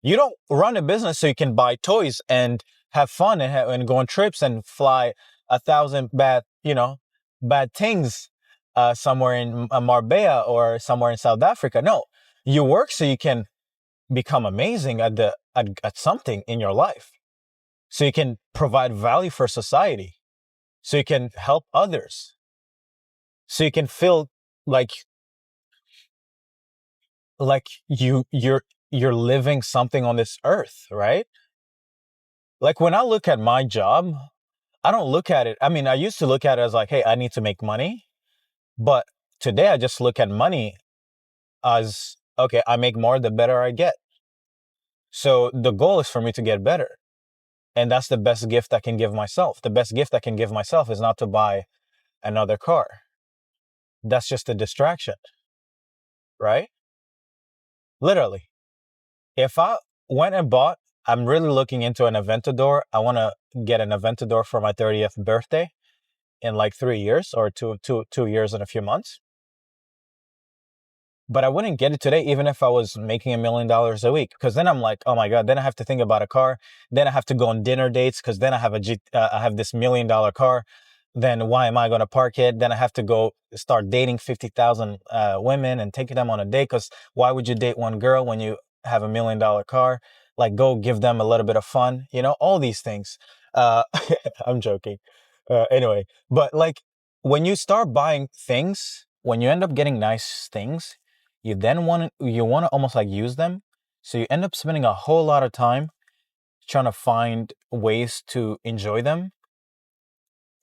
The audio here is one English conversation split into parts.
You don't run a business so you can buy toys and have fun and go on trips and fly 1,000 bad things somewhere in Marbella or somewhere in South Africa. No, you work so you can become amazing at something in your life, so you can provide value for society, so you can help others, so you can feel like you're living something on this earth, right? Like when I look at my job, I don't look at it. I mean, I used to look at it as like, hey, I need to make money. But today I just look at money as, okay, I make more, the better I get. So the goal is for me to get better. And that's the best gift I can give myself. The best gift I can give myself is not to buy another car. That's just a distraction, right? Literally. If I went and bought, I'm really looking into an Aventador. I want to get an Aventador for my 30th birthday in like 3 years or 2 years and a few months. But I wouldn't get it today, even if I was making $1 million a week, because then I'm like, oh my God, then I have to think about a car. Then I have to go on dinner dates because then I have I have this $1 million car. Then why am I going to park it? Then I have to go start dating 50,000 women and taking them on a date. Because why would you date one girl when you have $1 million car? Like, go give them a little bit of fun, all these things. Uh, I'm joking. Anyway, but like when you start buying things, when you end up getting nice things, you want to almost like use them. So you end up spending a whole lot of time trying to find ways to enjoy them.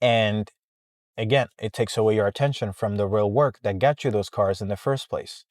And again, it takes away your attention from the real work that got you those cars in the first place.